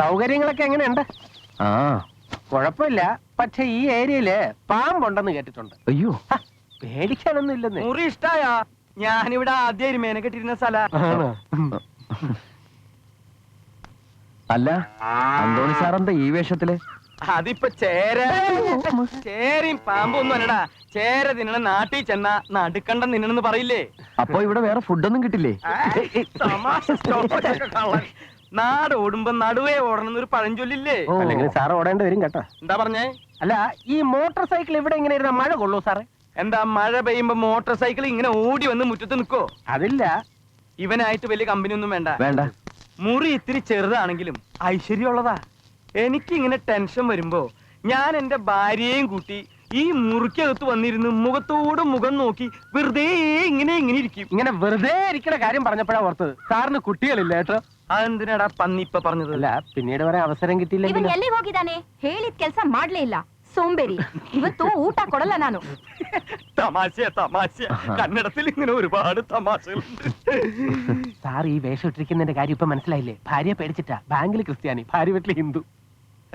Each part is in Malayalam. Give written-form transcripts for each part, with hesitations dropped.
സൗകര്യങ്ങളൊക്കെ എങ്ങനെയുണ്ട്? ആ കുഴപ്പമില്ല. പക്ഷെ ഈ ഏരിയയില് പാമ്പുണ്ടെന്ന് കേട്ടിട്ടുണ്ട്. അയ്യോ പേടിക്കാനൊന്നും ഇല്ലെന്ന്. മുറി ഇഷ്ടായ? ഞാനിവിടെ ആദ്യം മേനെ കെട്ടിരുന്ന സ്ഥല. അല്ല അന്തോണി സാറെന്താ ഈ വേഷത്തില്? അതിപ്പോ ചേരയും പാമ്പൊന്നും അല്ലടാ. ചേര തിന്നണ നാട്ടിൽ ചെന്ന നടുക്കണ്ടം തിന്നണെന്ന് പറയില്ലേ? അപ്പൊ ഇവിടെ വേറെ ഫുഡൊന്നും കിട്ടില്ലേ? തമാശ കള്ളൻ. നാട് ഓടുമ്പോ നടുവേ ഓടണമെന്നൊരു പഴഞ്ചൊല്ലില്ലേ? അല്ലെങ്കിൽ സാറ് ഓടേണ്ടി വരും കേട്ടോ. എന്താ പറഞ്ഞേ? അല്ല, ഈ മോട്ടോർ സൈക്കിൾ ഇവിടെ ഇങ്ങനെ ഇരുന്ന മഴ കൊള്ളൂ സാറേ? എന്താ മഴ പെയ്യുമ്പോ മോട്ടോർ സൈക്കിൾ ഇങ്ങനെ ഓടി വന്ന് മുറ്റത്ത് നിൽക്കോ? അതില്ല, ഇവനായിട്ട് വലിയ കമ്പനി ഒന്നും വേണ്ട. വേണ്ട. മുറി ഇത്തിരി ചെറുതാണെങ്കിലും ഐശ്വര്യമുള്ളതാ. എനിക്ക് ഇങ്ങനെ ടെൻഷൻ വരുമ്പോ ഞാൻ എന്റെ ഭാര്യയെയും കൂട്ടി ഈ മുറിക്കകത്ത് വന്നിരുന്ന് മുഖത്തോട് മുഖം നോക്കി വെറുതെ ഇങ്ങനെ ഇരിക്കും. ഇങ്ങനെ വെറുതെ ഇരിക്കണ കാര്യം പറഞ്ഞപ്പോഴാ ഓർത്തത്, സാറിന് കുട്ടികളില്ല കേട്ടോ. അതെന്തിനാടാ പന്നി ഇപ്പൊ പറഞ്ഞത്? അല്ല, പിന്നീട് വരെ ಅವಸರ ಇವನ್ ಎಲ್ಲಿಗೆ ಹೋಗಿದ್ದಾನೆ? ಹೇಳಿದ ಕೆಲಸ ಮಾಡ್ಲೇ ಇಲ್ಲ. സോംബേരി. ಇವತ್ತು ಊಟ ಕೊಡಲ್ಲ ನಾನು. തമാശ കന്നഡത്തിൽ ഇങ്ങനെ ഒരുപാട് തമാശകളുണ്ട്. സാർ ഈ വേഷം ഇട്ടിരിക്കുന്നതിന്റെ കാര്യം ഇപ്പൊ മനസ്സിലായില്ലേ? ഭാര്യ പേടിച്ചിട്ടാ. ബാങ്കിൽ ക്രിസ്ത്യാനി, ഭാര്യ വീട്ടിൽ ഹിന്ദു.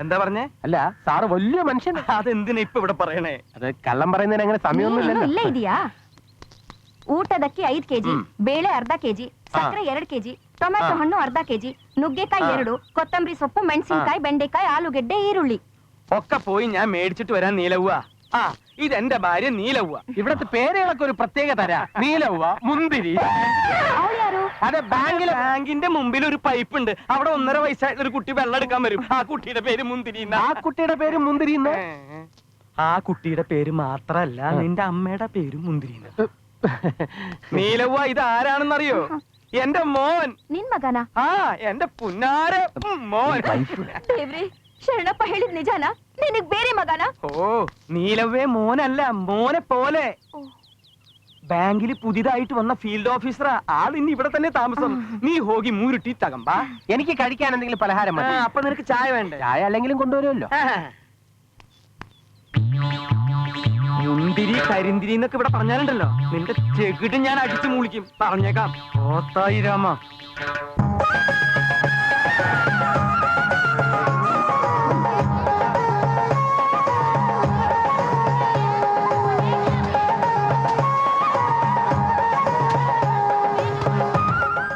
എന്താ പറഞ്ഞേ? അല്ല, സാറ് വലിയ മനുഷ്യൻ. അതെന്തിനാ ഇപ്പൊ ഇവിടെ പറയണേ? അത് കള്ളം പറയുന്നതിന് അങ്ങനെ സമയമൊന്നുമില്ലല്ലോ. ಇಲ್ಲೇ ಇದೆಯಾ? ಊಟದಕ್ಕೆ 5 ಕೆಜಿ, ಬೇಳೆ ಅರ್ಧ ಕೆಜಿ, ಸಕ್ಕರೆ 2 ಕೆಜಿ, ಟೊಮೆಟೊ ಹಣ್ಣು ಅರ್ಧ ಕೆಜಿ, ನುಗ್ಗೆಕಾಯಿ 2, ಕೊತ್ತಂಬರಿ ಸೊಪ್ಪು, ಮೆಣಸಿನಕಾಯಿ, ಬೆಂಡೆಕಾಯಿ, ಆಲೂಗೆಡ್ಡೆ, ಈರುಳ್ಳಿ. ഒക്കെ പോയി ഞാൻ മേടിച്ചിട്ട് വരാൻ. നീലവ്വ. ആ, ഇതെന്റെ ഭാര്യ നീലവ്വ. ഇവിടത്തെ പേരുകളൊക്കെ ഒരു പ്രത്യേക തരാ. നീലവ്വ, മുന്തിരി. ಅವಳು ಯಾರು? അതെ, ബാങ്കിന്റെ മുമ്പിൽ ഒരു പൈപ്പ് ഉണ്ട്. അവിടെ 1.5 വയസ്സായിട്ടുള്ള ഒരു കുട്ടി വെള്ളം എടുക്കാൻ വരും. ആ കുട്ടിയുടെ പേര് മുന്തിരി. ആ കുട്ടിയുടെ പേര് മുന്തിരി. ആ കുട്ടിയുടെ പേര് മാത്രല്ല, നിന്റെ അമ്മയുടെ പേര് മുന്തിരി. നീലവ്വ, ഇത് ആരാണെന്നറിയോ? എന്റെ മോൻ. ನಿನ್ ಮಗನ? ആ, എന്റെ പുന്നാര മോൻ. ದೇವ್ರಿ, ಶರಣಪ್ಪ ಹೇಳಿದ್ ನಿಜಾನ? ನಿನಗ್ ಬೇರೆ ಮಗನ? ഓ, നീലവ്വേ മോനല്ല, മോനെ പോലെ. ബാങ്കിൽ പുതിയതായിട്ട് വന്ന ഫീൽഡ് ഓഫീസറാ. ആൾ ഇനി ഇവിടെ തന്നെ താമസം. നീ ഹോഗി മൂരുട്ടി തകമ്പാ. എനിക്ക് കഴിക്കാൻ എന്തെങ്കിലും പലഹാരം മതി. അപ്പൊ നിനക്ക് ചായ വേണ്ടേ? ചായ അല്ലെങ്കിലും കൊണ്ടുവരുമല്ലോ. മുന്തിരി കരിന്തിരി എന്നൊക്കെ ഇവിടെ പറഞ്ഞാലുണ്ടല്ലോ, നിന്റെ ചെകിട് ഞാൻ അടിച്ചു മൂളിക്കും. പറഞ്ഞേക്കാം. ഓത്തായി രാമ.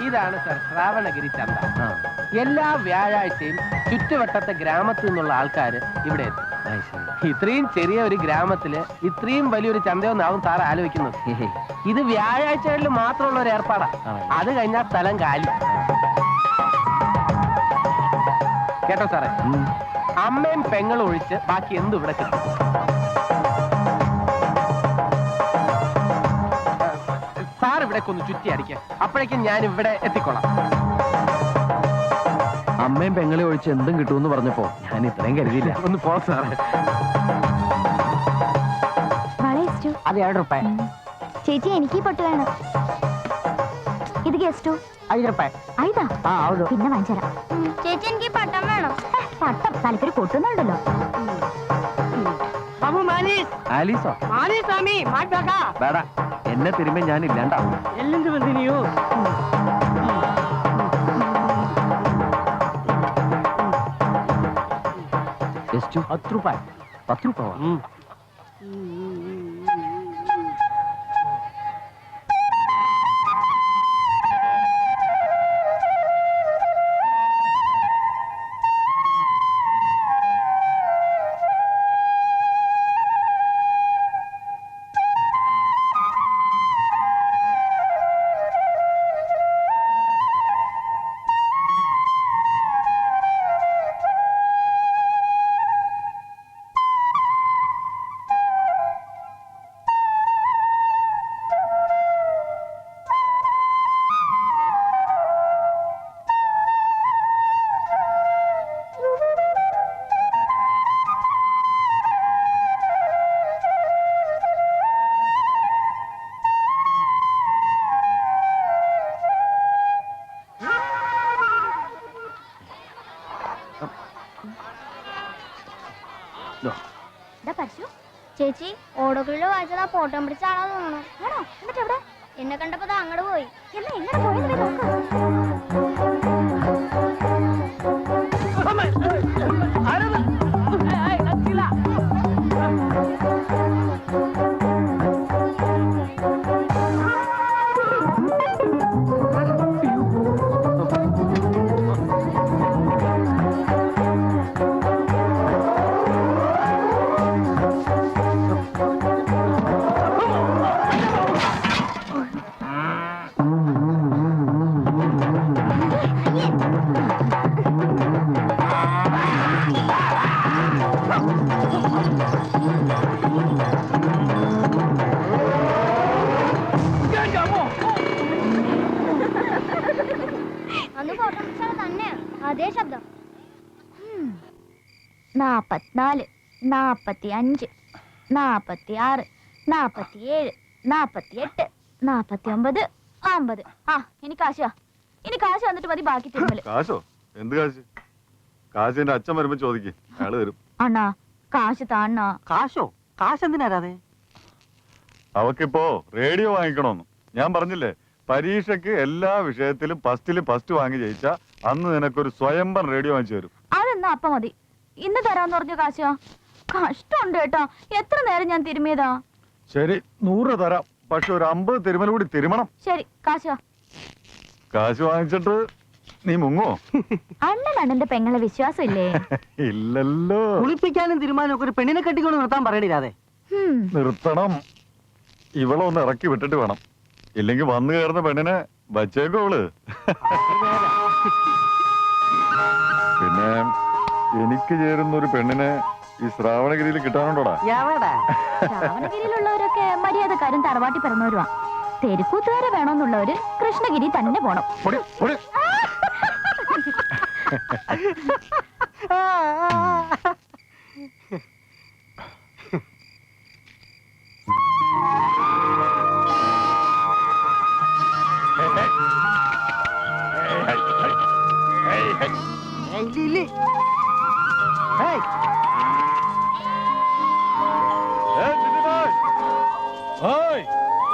ഇതാണ് സർ ശ്രാവണഗിരി ചന്ത. എല്ലാ വ്യാഴാഴ്ചയും ചുറ്റുവട്ടത്തെ ഗ്രാമത്തിൽ നിന്നുള്ള ആൾക്കാർ ഇവിടെ എത്തും. ഇത്രയും ചെറിയ ഒരു ഗ്രാമത്തില് ഇത്രയും വലിയൊരു ചന്തയൊന്നാവും സാർ ആലോചിക്കുന്നത്. ഇത് വ്യാഴാഴ്ചകളിൽ മാത്രമുള്ള ഒരു ഏർപ്പാടാ. അത് കഴിഞ്ഞാൽ സ്ഥലം കാലി. കേട്ടോ സാറേ? അമ്മയും പെങ്ങളും ഒഴിച്ച് ബാക്കി എന്തും ഇവിടെ കിട്ടും. സാർ ഇവിടെ ഒന്ന് ചുറ്റി അടിക്കാം. അപ്പോഴേക്കും ഞാൻ ഇവിടെ എത്തിക്കോളാം. അമ്മയും പെങ്ങളെ ഒഴിച്ച് എന്തും കിട്ടുമെന്ന് പറഞ്ഞപ്പോ ഞാൻ ഇത്രയും കരുതിയില്ല. ഒന്ന് പോ സാറേ. വള ಎಷ್ಟು? അത് 2 രൂപ. ചേച്ചി, എനിക്ക് ഈ പൊട്ട് വേണം. ഇത് ಎಷ್ಟು? 5 രൂപ. 5? ആ, ಹೌದು. പിന്നെ വാങ്ങിച്ചരാം. ചേച്ചി, എനിക്ക് പട്ടം വേണം. പട്ടം തലക്കൊരു പൊട്ടുന്നുണ്ടല്ലോ. ആലീസോ? വേട, എന്നെ തിരുമ്പോ ഞാൻ ഇല്ലാണ്ടാവും. ಎಷ್ಟು? 10 രൂപ. 10 ರೂಪಾಯಿ. ചേച്ചി, ഓടോകളിൽ വായിച്ചത് ആ ഫോട്ടോ പിടിച്ചാണോ തോന്നുന്നു. ആണോ? എന്നിട്ട് എവിടെ? എന്നെ കണ്ടപ്പോ അങ്ങോട്ട് പോയി. എന്നാ എങ്ങനെ പോയെന്ന് നോക്കാം. അതേ ശബ്ദം. 44, 45, 46, 47, 48, 49, 50. ആ ഇനി കാശ് വന്നിട്ട് മതി ബാക്കി തിരുമല്. കാശോ? എന്ത് കാശ്? കാശ് എന്റെ അച്ഛൻ വരുമ്പോ ചോദിക്കും, അയാള് തരും. അണ്ണാ കാശ് താണ്ണാ. കാശോ? കാശ് എന്തിനാരാതെ? അവക്കിപ്പോ റേഡിയോ വാങ്ങിക്കണോന്ന് ഞാൻ പറഞ്ഞില്ലേ. പരീക്ഷയ്ക്ക് എല്ലാ വിഷയത്തിലും ഫസ്റ്റ് വാങ്ങി ജയിച്ച അന്ന് നിനക്കൊരു സ്വയംഭം റേഡിയോ വാങ്ങിച്ചു തരും. അതെന്നാ അപ്പ മതി. ഇന്ന് തരാന്ന് പറഞ്ഞ കാശാ. കഷ്ടമുണ്ട് കേട്ടോ, എത്ര നേരം ഞാൻ തിരുമിയതാ. ശരി, 100 തരാം. പക്ഷെ ഒരു 50 തിരുമൽ കൂടി തിരുമണം. ശരി കാശാ. കാശ് വാങ്ങിച്ചിട്ട് നീ മുങ്ങോ? അണ്ണന്റെ പെങ്ങളെ വിശ്വാസം ഇല്ലേ? ഇല്ലല്ലോ. കുളിപ്പിക്കാനും തീരുമാനം ഒക്കെ ഒരു പെണ്ണിനെ കെട്ടിക്കൊണ്ട് നിർത്താൻ പറയണില്ലാതെ. നിർത്തണം. ഇവളെ ഒന്ന് ഇറക്കി വിട്ടിട്ട് വേണം, ഇല്ലെങ്കിൽ വന്നു കയറുന്ന പെണ്ണിനെ വച്ചേക്കോള്. പിന്നെ എനിക്ക് ചേരുന്ന ഒരു പെണ്ണിനെ ഈ ശ്രാവണഗിരിയിൽ കിട്ടാനുണ്ടോടാ? ശ്രാവണഗിരിയിലുള്ളവരൊക്കെ മര്യാദക്കാരും തറവാട്ടി പിറന്നവരുവാ. തെരുക്കൂത്തുകാരെ വേണമെന്നുള്ളവര് കൃഷ്ണഗിരി തന്നെ പോണം.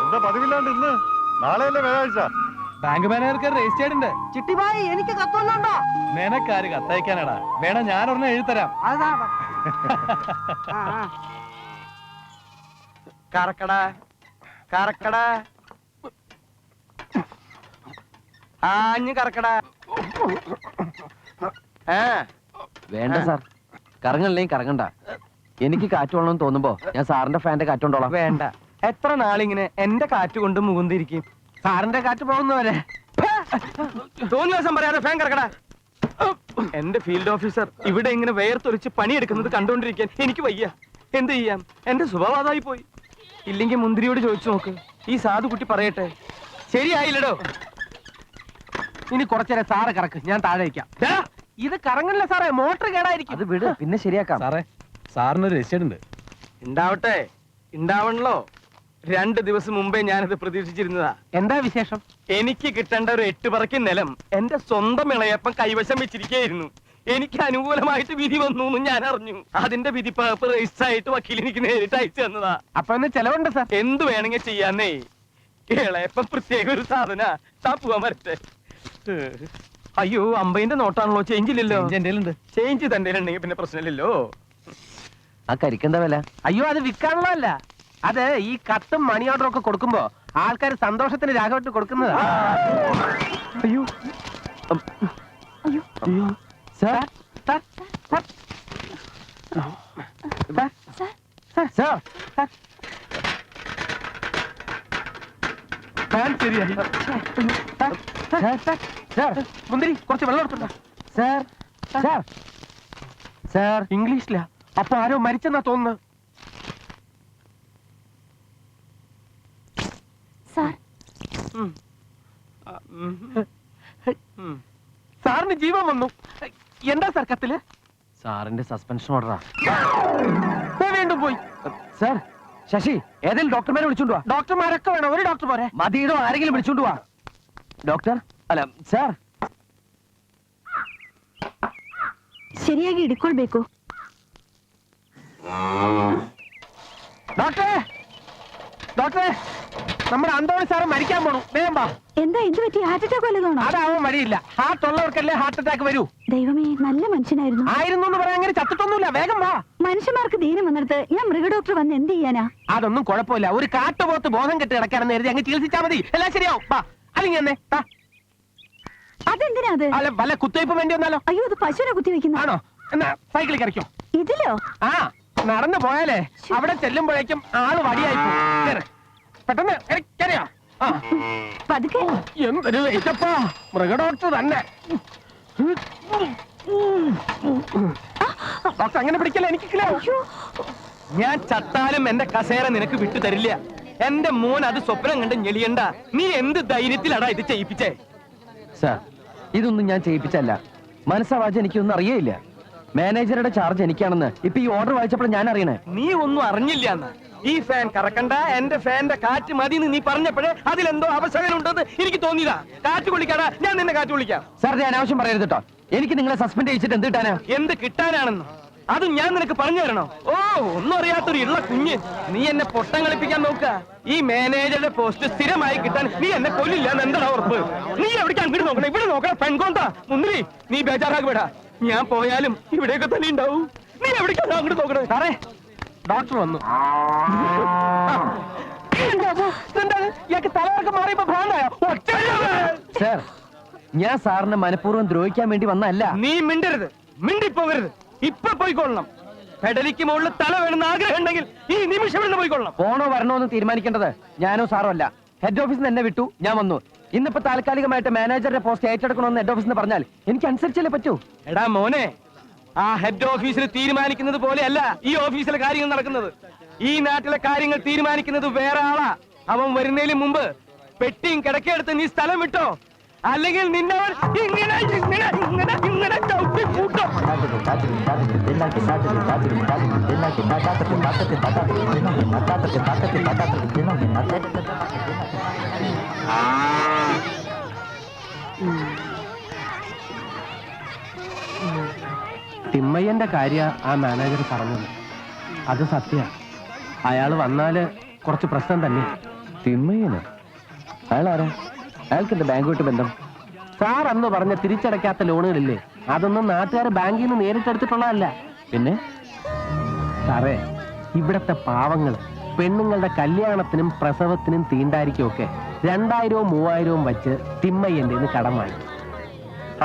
എന്താ പതിവില്ലാണ്ട് ഇന്ന്? നാളെയല്ലേ വ്യാഴാഴ്ച. ബാങ്ക് മാനേജർക്ക് രജിസ്റ്റേർഡ് ഉണ്ട്. ചിട്ടിബായി എനിക്ക് കത്തൊന്നുണ്ടോ? നിനക്കാര് കത്തയക്കാനാടാ? വേണം ഞാൻ ഒരെണ്ണം എഴുതരാം. കറക്കടാ കറക്കടാ, ആഞ്ഞ് കറക്കടാ. വേണ്ട സാർ, കറങ്ങണില്ലെങ്കിൽ കറങ്ങണ്ട. എനിക്ക് കാറ്റ് കൊള്ളണമെന്ന് തോന്നുമ്പോ ഞാൻ സാറിന്റെ ഫാന്റെ കാറ്റുകൊണ്ടോളാം. വേണ്ട, എത്ര നാളിങ്ങനെ എന്റെ കാറ്റ് കൊണ്ട് മുകുന്തിരിക്കും? സാറിന്റെ കാറ്റ് പോകുന്നവരെ തോന്നിയ ദിവസം പറയാതെ ഫാൻ കറക്കടാ. എന്റെ ഫീൽഡ് ഓഫീസർ ഇവിടെ ഇങ്ങനെ വേർത്തൊലിച്ച് പണിയെടുക്കുന്നത് കണ്ടോണ്ടിരിക്കാൻ എനിക്ക് വയ്യ. എന്ത് ചെയ്യാം, എന്റെ സ്വഭാവതായി പോയി. ഇല്ലെങ്കിൽ മുന്തിരിയോട് ചോദിച്ചു നോക്ക്, ഈ സാധു കുട്ടി പറയട്ടെ. ശരിയായില്ലടോ. ഇനി കുറച്ചേരം സാറ് കറക്ക്, ഞാൻ താഴെ വയ്ക്കാം. ഇത് കറങ്ങണില്ല സാറേ, മോട്ടർ കേടായിരിക്കും. അത് വിട്, പിന്നെ ശരിയാക്കാം. സാറേ, സാറിനൊരു രജിസ്റ്റേർഡ് ഉണ്ട്. ഉണ്ടാവട്ടെ, ഉണ്ടാവണല്ലോ. 2 ദിവസം മുമ്പേ ഞാനത് പ്രതീക്ഷിച്ചിരുന്നതാ. എന്താ വിശേഷം? എനിക്ക് കിട്ടേണ്ട ഒരു 8 പറക്കി നിലം എന്റെ സ്വന്തം ഇളയപ്പം കൈവശം വെച്ചിരിക്കുകയായിരുന്നു. എനിക്ക് അനുകൂലമായിട്ട് വിധി വന്നു എന്ന് ഞാൻ അറിഞ്ഞു. അതിന്റെ വിധി പേപ്പർ രജിസ്റ്റർ ആയിട്ട് വക്കീൽ എനിക്ക് നേരിട്ട് അയച്ചു തന്നതാ. അപ്പൊ ഒന്ന് ചെലവുണ്ട് സാർ. എന്ത് വേണമെങ്കിൽ ചെയ്യാന്നേ. ഇളയപ്പം പ്രത്യേക ഒരു സാധന. താ പോവാൻ വരട്ടെ. അയ്യോ, 50ന്റെ നോട്ടാണല്ലോ, ചേഞ്ച് ഇല്ലല്ലോ. ചേഞ്ച് തന്റെ ഉണ്ടെങ്കിൽ പിന്നെ പ്രശ്നമില്ലല്ലോ. ആ കരിക്കെന്താ വില? അയ്യോ, അത് വിൽക്കാനുള്ളതല്ല. അത് ഈ കത്തും മണി ഓർഡറും ഒക്കെ കൊടുക്കുമ്പോ ആൾക്കാർ സന്തോഷത്തിന് രാഘവട്ട് കൊടുക്കുന്നതാ. അയ്യോ അയ്യോ sir sir sir sir sir fan ശരിയായി. മുന്തിരി കുറച്ച് വെള്ളം എടുത്തുണ്ടോ? സാർ സാർ സാർ ഇംഗ്ലീഷിലാ. അപ്പൊ ആരോ മരിച്ചെന്നാ തോന്നുന്നു. സാർ സാറിന് ജീവൻ വന്നു. എന്താ സാർ കത്തില്? സാറിന്റെ സസ്പെൻഷൻ ഓർഡറാ. വീണ്ടും പോയി. സാർ, ശശി, ഏതെങ്കിലും ഡോക്ടർമാരെ വിളിച്ചോണ്ട് വാ. ഡോക്ടർമാരൊക്കെ വേണം, ഒരു ഡോക്ടർ പോരെ? മതിയിടോ, ആരെങ്കിലും വിളിച്ചോണ്ട് വാ. ഡോക്ടർ, അല്ല സാർ. ശരിയാಗಿ ಹಿಡ್ಕೊಳ್ಬೇಕು. ഡോക്ടറെ, ഡോക്ടറെ, നമ്മുടെ അന്തോണി സാറ് മരിക്കാൻ പോണു. വേഗം വാ. എന്താ എന്ത് പറ്റി? Heart attack വല്ലതാണോ? അതാവാൻ വഴിയില്ല. ഹാർട്ട് ഉള്ളവർക്കല്ലേ ഹാർട്ട് അറ്റാക്ക് വരൂ. ദൈവമേ, നല്ല മനുഷ്യനായിരുന്നു. ആയിരുന്നു എന്ന് പറയാൻ അങ്ങനെ ചത്തിട്ടൊന്നുമില്ല. വേഗം വാ. മനുഷ്യന്മാർക്ക് ദീനം വന്നിടത്ത് ഞാൻ മൃഗഡോക്ടർ വന്ന് എന്ത് ചെയ്യാനാ? അതൊന്നും കുഴപ്പമില്ല. ഒരു കാട്ടുപോത്ത് ബോധം കെട്ടി കിടക്കാണെന്ന് കരുതി അങ്ങ് ചികിത്സിച്ചാൽ മതി, എല്ലാം ശരിയാവും. വാ, അല്ലെങ്കിൽ എന്നെ അതെന്തിനാ അത്? അല്ല, വല്ല കുത്തിവയ്പ്പ് വേണ്ടി വന്നാലോ? അയ്യോ, അത് പശുവിനെ കുത്തി വെക്കുന്ന. ആണോ? എന്നാ സൈക്കിളിൽ കറിക്കോ. ഇതിലോ? ആ, നടന്നു പോയാലേ അവിടെ ചെല്ലുമ്പോഴേക്കും ആള് വടിയായി പോകും. കേറ്. പെട്ടെന്ന് കയറിയോ? ആ, പതുക്കെ. എന്തൊരു വെയിറ്റപ്പാ, മൃഗഡോക്ടർ തന്നെ. ഡോക്ടർ അങ്ങനെ പിടിക്കല്ലേ, എനിക്ക് ഞാൻ ചത്താലും എന്റെ കസേര നിനക്ക് വിട്ടു തരില്ല. എന്റെ മോൻ അത് സ്വപ്നം കണ്ട് ഞെളിയണ്ട. നീ എന്ത് ധൈര്യത്തിലാടാ ഇത് ചെയ്യിപ്പിച്ചേ? സാർ, ഇതൊന്നും ഞാൻ ചെയ്യിപ്പിച്ചല്ല. മനസ്സാവാച്ച എനിക്കൊന്നും അറിയേയില്ല. മാനേജറുടെ ചാർജ് എനിക്കാണെന്ന് ഇപ്പൊ ഈ ഓർഡർ വായിച്ചപ്പോൾ ഞാൻ അറിയണേ. നീ ഒന്നും അറിഞ്ഞില്ല എന്ന്. ഈ ഫാൻ കറക്കണ്ട, എന്റെ ഫാന്റെ കാറ്റ് മതി എന്ന് നീ പറഞ്ഞപ്പോഴേ അതിലെന്തോ അവസരം ഉണ്ടെന്ന് എനിക്ക് തോന്നിയതാ. കാറ്റ് കൊള്ളിക്കാടാ, ഞാൻ നിന്നെ കാറ്റ് കൊള്ളിക്കാം. സാർ ഞാൻ അനാവശ്യം പറയരുത് കേട്ടോ. എനിക്ക് നിങ്ങളെ സസ്പെൻഡ് ചെയ്യിച്ചിട്ട് എന്ത് കിട്ടാനാ? എന്ത് കിട്ടാനാണെന്ന് അതും ഞാൻ നിനക്ക് പറഞ്ഞു തരണോ? ഓ, ഒന്നും അറിയാത്തൊരു ഇള്ള കുഞ്ഞ്. നീ എന്നെ പൊട്ടം കളിപ്പിക്കാൻ നോക്ക. ഈ മാനേജറുടെ പോസ്റ്റ് സ്ഥിരമായി കിട്ടാൻ നീ എന്നെ കൊല്ലില്ല എന്ന് എന്താ ഉറപ്പ്? നീ എവിടേക്കാണ് ഇവിടെ നോക്കണം? ഇവിടെ നോക്കണം. പെൺകോന്താ മുന്തിരി, നീ ബേജാറാക്കി വിടാ. ഞാൻ പോയാലും ഇവിടെയൊക്കെ തന്നെ ഉണ്ടാവും. നീ എവിടേക്കാണ് അങ്ങോട്ട് നോക്കണേ? സാറേ, ഡോക്ടർ വന്നു. തലവർക്ക് മാറിയപ്പോ ഭ്രാന്തായോ? സാർ, ഞാൻ സാറിനെ മനഃപൂർവ്വം ദ്രോഹിക്കാൻ വേണ്ടി വന്നല്ല. നീ മിണ്ടരുത്, മിണ്ടിപ്പോകരുത്. ഇപ്പൊ പോയിക്കൊള്ളണം. പെടലിക്ക് മുകളിൽ തല വേണമെന്ന് ആഗ്രഹം ഉണ്ടെങ്കിൽ ഈ നിമിഷം ഇവിടെ പോയിക്കൊള്ളണം. പോണോ വരണോ എന്ന് തീരുമാനിക്കേണ്ടത് ഞാനോ സാറോ അല്ല. ഹെഡ് ഓഫീസിൽ നിന്ന് എന്നെ വിട്ടു, ഞാൻ വന്നു. ഇന്നിപ്പോ താൽക്കാലികമായിട്ട് മാനേജറുടെ പോസ്റ്റ് ഏറ്റെടുക്കണമെന്ന് ഹെഡ് ഓഫീസിൽ നിന്ന് പറഞ്ഞാൽ എനിക്ക് അനുസരിച്ചല്ലേ പറ്റൂ. എടാ മോനെ, ആ ഹെഡ് ഓഫീസിൽ തീരുമാനിക്കുന്നത് പോലെയല്ല ഈ ഓഫീസിലെ കാര്യങ്ങൾ നടക്കുന്നത്. ഈ നാട്ടിലെ കാര്യങ്ങൾ തീരുമാനിക്കുന്നത് വേറെ ആളാ. അവൻ വരുന്നതിന് മുമ്പ് പെട്ടിയും കിടക്കെടുത്ത് നീ സ്ഥലം വിട്ടോ, അല്ലെങ്കിൽ നിന്നവൻ ഇങ്ങനെ ഇങ്ങനെ ഇങ്ങനെ ഇങ്ങനെ ചവിട്ടി കൂട്ടും. തിമ്മയ്യന്റെ കാര്യ ആ മാനേജർ പറഞ്ഞത്. അത് സത്യ. അയാൾ വന്നാല് കുറച്ച് പ്രശ്നം തന്നെ. തിമ്മയ്യന് അയാളാരാ? അയാൾക്ക് എന്റെ ബാങ്കുമായിട്ട് ബന്ധം? സാർ അന്ന് പറഞ്ഞ തിരിച്ചടയ്ക്കാത്ത ലോണുകളില്ലേ, അതൊന്നും നാട്ടുകാർ ബാങ്കിൽ നിന്ന് നേരിട്ടെടുത്തിട്ടുള്ളതല്ല. പിന്നെ സാറേ, ഇവിടത്തെ പാവങ്ങള് പെണ്ണുങ്ങളുടെ കല്യാണത്തിനും പ്രസവത്തിനും തീണ്ടാരിക്കും ഒക്കെ 2000-ഉം 3000-ഉം വെച്ച് തിമ്മയ്യന്റെ കടം വാങ്ങി.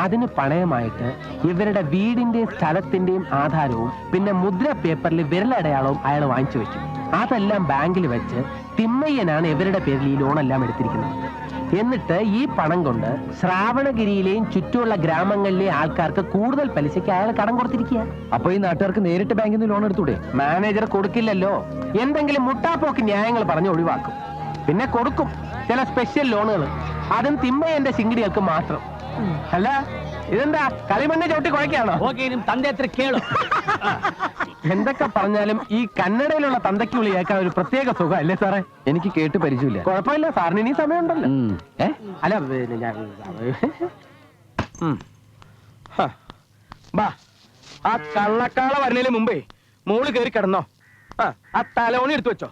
അതിന് പണയമായിട്ട് ഇവരുടെ വീടിന്റെയും സ്ഥലത്തിന്റെയും ആധാരവും പിന്നെ മുദ്ര പേപ്പറിൽ വിരലടയാളവും അയാൾ വാങ്ങിച്ചു വെച്ചു. അതെല്ലാം ബാങ്കിൽ വെച്ച് തിമ്മയ്യനാണ് ഇവരുടെ പേരിൽ ഈ ലോണെല്ലാം എടുത്തിരിക്കുന്നത്. എന്നിട്ട് ഈ പണം കൊണ്ട് ശ്രാവണഗിരിയിലെയും ചുറ്റുമുള്ള ഗ്രാമങ്ങളിലെ ആൾക്കാർക്ക് കൂടുതൽ പലിശയ്ക്ക് അയാൾ കടം കൊടുത്തിരിക്കുക. അപ്പൊ ഈ നാട്ടുകാർക്ക് നേരിട്ട് ബാങ്കിൽ നിന്ന് ലോൺ എടുത്തൂടെ? മാനേജർ കൊടുക്കില്ലല്ലോ. എന്തെങ്കിലും മുട്ടാപ്പോക്ക് ന്യായങ്ങൾ പറഞ്ഞ് ഒഴിവാക്കും. പിന്നെ കൊടുക്കും ചില സ്പെഷ്യൽ ലോണുകൾ, അതും തിമ്മയ്യന്റെ ശിങ്കിടികൾക്ക് മാത്രം. അല്ല, ഇതെന്താ കളിമണ്ണെ ചവിട്ടി കുഴക്കാണോ? എന്തൊക്കെ പറഞ്ഞാലും ഈ കന്നഡയിലുള്ള തന്തയ്ക്ക് വിളി കേൾക്കാൻ ഒരു പ്രത്യേക സുഖം അല്ലേ സാറേ? എനിക്ക് കേട്ട് പരിചയമില്ല. കുഴപ്പമില്ല, സാറിന് ഇനി സമയമുണ്ടല്ലോ. അല്ല പിന്നെ ഞാൻ ബാ, ആ കള്ളക്കാള വരുന്നതിന് മുമ്പേ മോള് കയറി കിടന്നോ. ആ തലോണി എടുത്തു വെച്ചോ.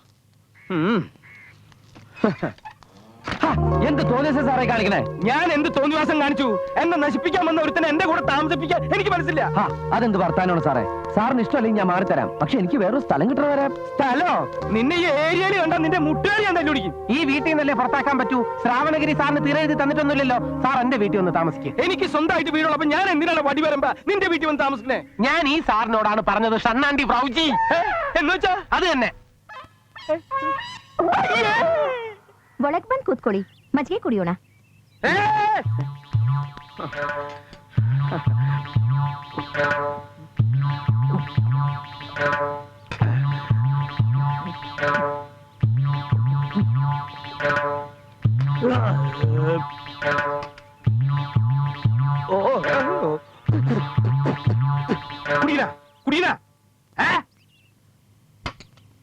എന്ത് തോന്നിയ സാറേ കാണിക്കണേ? ഞാൻ എന്ത് തോന്നിവാസം കാണിച്ചു? എന്നെ നശിപ്പിക്കാൻ വന്ന ഒരുത്തനെ എന്റെ കൂടെ താമസിപ്പിക്കാൻ എനിക്ക് മനസ്സില്ല. അതെന്ത് വർത്താനമാണ് സാറേ? സാറിന് ഇഷ്ടമല്ലെങ്കിൽ ഞാൻ മാറിത്തരാം. പക്ഷെ എനിക്ക് വേറൊരു സ്ഥലം കിട്ടണ വരാം. സ്ഥലോ? നിന്നെ ഈ ഏരിയയിൽ കണ്ടാ നിന്റെ മുട്ടുകാരി ഞാൻ തന്നെ പിടിക്കും. ഈ വീട്ടിൽ നിന്നല്ലേ പുറത്താക്കാൻ പറ്റൂ? ശ്രാവണഗിരി സാറിന് തിരയെഴുതി തന്നിട്ടൊന്നുമില്ലല്ലോ. സാർ എന്റെ വീട്ടിൽ വന്ന് താമസിക്കുക. എനിക്ക് സ്വന്തമായിട്ട് വീടുള്ളപ്പോ ഞാൻ എന്തിനാണ് വടി വരുമ്പോ നിന്റെ വീട്ടിൽ വന്ന് താമസിക്കണേ? ഞാൻ ഈ സാറിനോടാണ് പറഞ്ഞത് ഷണ്ണാണ്ടി പ്രൗജി എന്ന് വെച്ചാ അത് തന്നെ. ಒಳಗ್ ಬಂದ್ ಕೂತ್ಕೊಳ್ಳಿ, ಮಜ್ಜಿಗೆ ಕುಡಿಯೋಣ.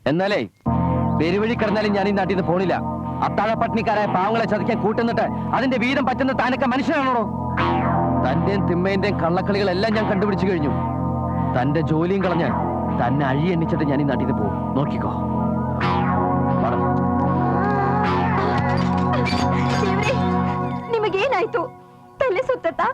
എന്നാലേ പെരുവഴി കിടന്നാലും ഞാൻ ഈ നാട്ടിൽ നിന്ന് പോണില്ല. അത്താഴ പട്ടിണിക്കാരായ പാവങ്ങളെ ചതിക്കാൻ കൂട്ടുന്നിട്ട് അതിന്റെ വീതം പറ്റുന്ന താനൊക്കെ മനുഷ്യനാണോ? തന്റെയും തിമ്മേന്റെയും കള്ളക്കളികളെല്ലാം ഞാൻ കണ്ടുപിടിച്ചു കഴിഞ്ഞു. തന്റെ ജോലിയും കളഞ്ഞ് തന്നെ അഴി എണ്ണിച്ചിട്ട് ഞാൻ ഈ നാട്ടിൽ നിന്ന് പോകും. നോക്കിക്കോ. ನಿಮಗೇನಾಯ್ತು? ತಲೆ ಸುತ್ತತಾ?